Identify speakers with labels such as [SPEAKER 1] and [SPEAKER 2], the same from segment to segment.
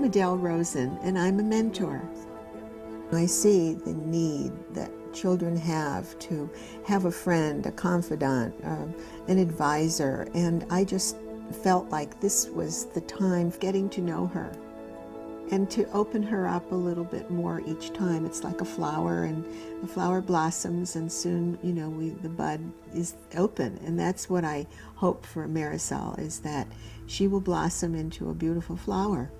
[SPEAKER 1] I'm Adele Rosen, and I'm a mentor. I see the need that children have to have a friend, a confidant, an advisor, and I just felt like this was the time of getting to know her and to open her up a little bit more each time. It's like a flower, and the flower blossoms, and soon, you know, the bud is open. And that's what I hope for Marisol, is that she will blossom into a beautiful flower.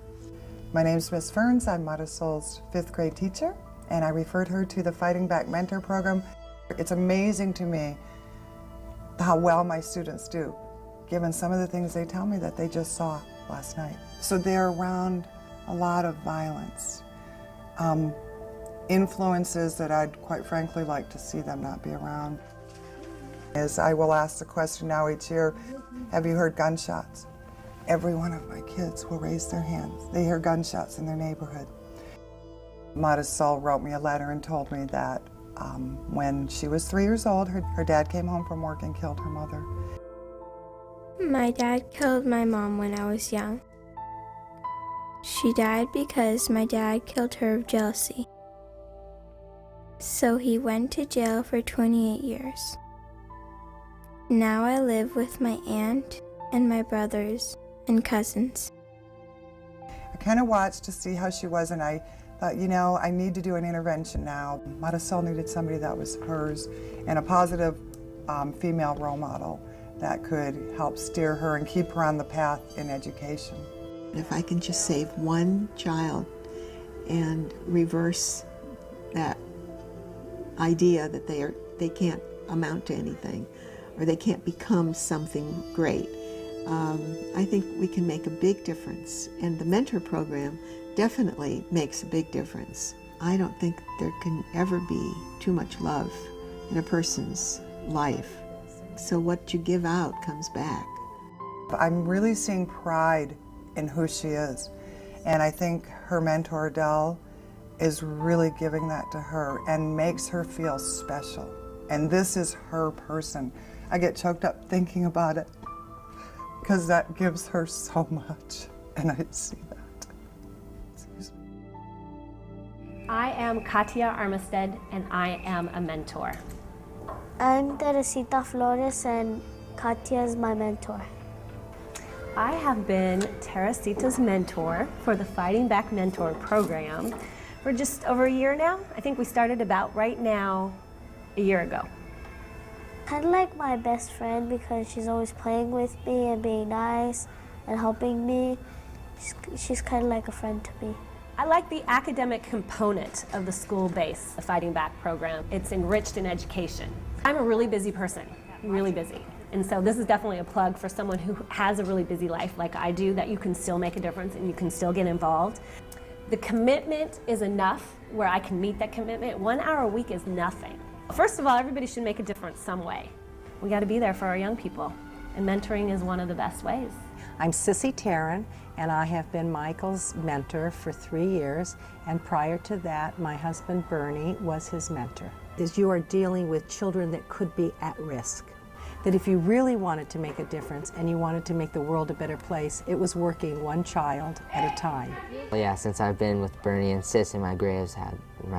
[SPEAKER 2] My name's Miss Ferns. I'm Marisol's 5th grade teacher, and I referred her to the Fighting Back Mentor Program. It's amazing to me how well my students do, given some of the things they tell me that they just saw last night. So they're around a lot of violence, influences that I'd quite frankly like to see them not be around. As I will ask the question now each year, have you heard gunshots? Every one of my kids will raise their hands. They hear gunshots in their neighborhood. Marisol wrote me a letter and told me that when she was 3 years old, her dad came home from work and killed her mother.
[SPEAKER 3] My dad killed my mom when I was young. She died because my dad killed her of jealousy. So he went to jail for 28 years. Now I live with my aunt and my brothers and cousins.
[SPEAKER 2] I kind of watched to see how she was, and I thought, you know, I need to do an intervention now. Marisol needed somebody that was hers and a positive female role model that could help steer her and keep her on the path in education.
[SPEAKER 1] If I can just save one child and reverse that idea that they can't amount to anything or they can't become something great, I think we can make a big difference. And the mentor program definitely makes a big difference. I don't think there can ever be too much love in a person's life. So what you give out comes back.
[SPEAKER 2] I'm really seeing pride in who she is. And I think her mentor, Adele, is really giving that to her and makes her feel special. And this is her person. I get choked up thinking about it because that gives her so much, and I see that. Excuse me.
[SPEAKER 4] I am Katia Armistead, and I am a mentor.
[SPEAKER 5] I'm Teresita Flores, and Katia is my mentor.
[SPEAKER 4] I have been Teresita's mentor for the Fighting Back Mentor program for just over a year now. I think we started about right now a year ago.
[SPEAKER 5] Kind of like my best friend because she's always playing with me and being nice and helping me. She's kind of like a friend to me.
[SPEAKER 4] I like the academic component of the school-based Fighting Back program. It's enriched in education. I'm a really busy person, really busy. And so this is definitely a plug for someone who has a really busy life like I do, that you can still make a difference and you can still get involved. The commitment is enough where I can meet that commitment. 1 hour a week is nothing. First of all, everybody should make a difference some way. We got to be there for our young people, and mentoring is one of the best ways.
[SPEAKER 6] I'm Sissy Tarrant, and I have been Michael's mentor for 3 years, and prior to that, my husband Bernie was his mentor. As you are dealing with children that could be at risk, that if you really wanted to make a difference and you wanted to make the world a better place, it was working one child at a time.
[SPEAKER 7] Well, yeah, since I've been with Bernie and Sissy, my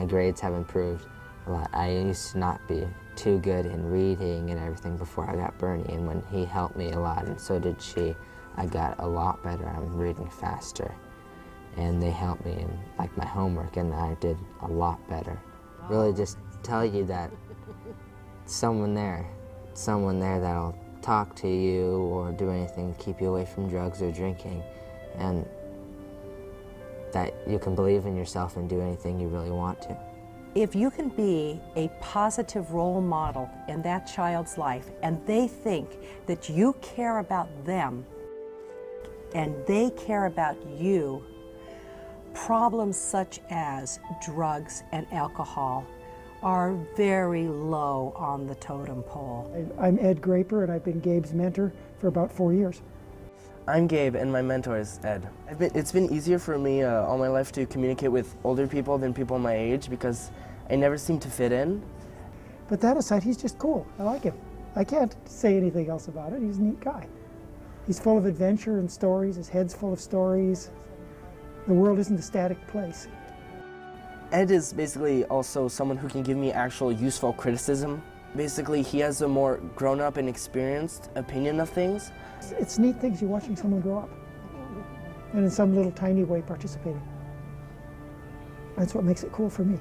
[SPEAKER 7] grades have improved a lot. I used to not be too good in reading and everything before I got Bernie, and when he helped me a lot, and so did she, I got a lot better. I'm reading faster, and they helped me in like my homework, and I did a lot better. Really just tell you that someone there that'll talk to you or do anything to keep you away from drugs or drinking, and that you can believe in yourself and do anything you really want to.
[SPEAKER 6] If you can be a positive role model in that child's life and they think that you care about them and they care about you, problems such as drugs and alcohol are very low on the totem pole.
[SPEAKER 8] I'm Ed Graper, and I've been Gabe's mentor for about 4 years.
[SPEAKER 9] I'm Gabe, and my mentor is Ed. It's been easier for me all my life to communicate with older people than people my age because I never seem to fit in.
[SPEAKER 8] But that aside, he's just cool. I like him. I can't say anything else about it. He's a neat guy. He's full of adventure and stories. His head's full of stories. The world isn't a static place.
[SPEAKER 9] Ed is basically also someone who can give me actual useful criticism. Basically, he has a more grown-up and experienced opinion of things.
[SPEAKER 8] It's neat things you're watching someone grow up and in some little tiny way participating. That's what makes it cool for me.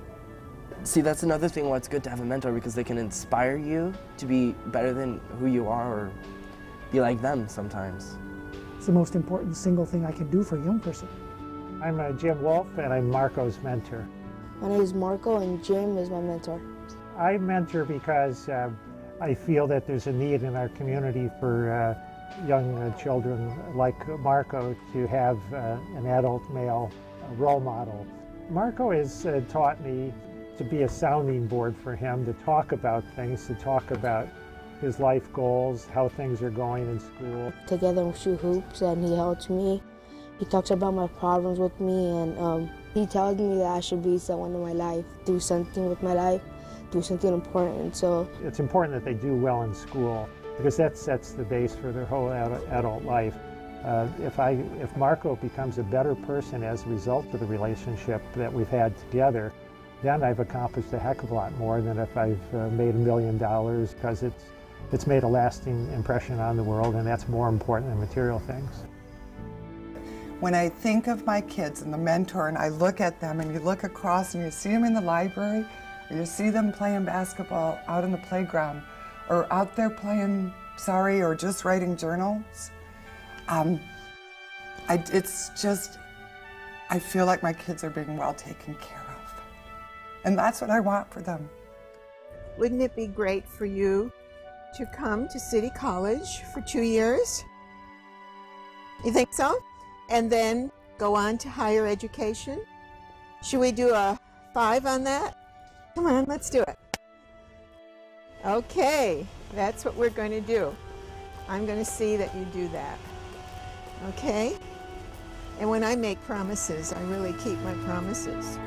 [SPEAKER 9] See, that's another thing why it's good to have a mentor, because they can inspire you to be better than who you are or be like them sometimes.
[SPEAKER 8] It's the most important single thing I can do for a young person.
[SPEAKER 10] I'm Jim Wolf, and I'm Marco's mentor.
[SPEAKER 11] My name is Marco, and Jim is my mentor.
[SPEAKER 10] I mentor because I feel that there's a need in our community for young children like Marco to have an adult male role model. Marco has taught me to be a sounding board for him, to talk about things, to talk about his life goals, how things are going in school.
[SPEAKER 11] Together we shoot hoops, and he helps me. He talks about my problems with me, and he tells me that I should be someone in my life, do something with my life, do something important. So
[SPEAKER 10] it's important that they do well in school, because that sets the base for their whole adult life. If Marco becomes a better person as a result of the relationship that we've had together, then I've accomplished a heck of a lot more than if I've made $1 million, because it's made a lasting impression on the world, and that's more important than material things.
[SPEAKER 2] When I think of my kids and the mentor, and I look at them, and you look across and you see them in the library, or you see them playing basketball out in the playground, or out there playing sorry, or just writing journals, it's just, I feel like my kids are being well taken care of. And that's what I want for them.
[SPEAKER 1] Wouldn't it be great for you to come to City College for 2 years? You think so? And then go on to higher education? Should we do a 5 on that? Come on, let's do it. Okay, that's what we're going to do. I'm going to see that you do that. Okay? And when I make promises, I really keep my promises.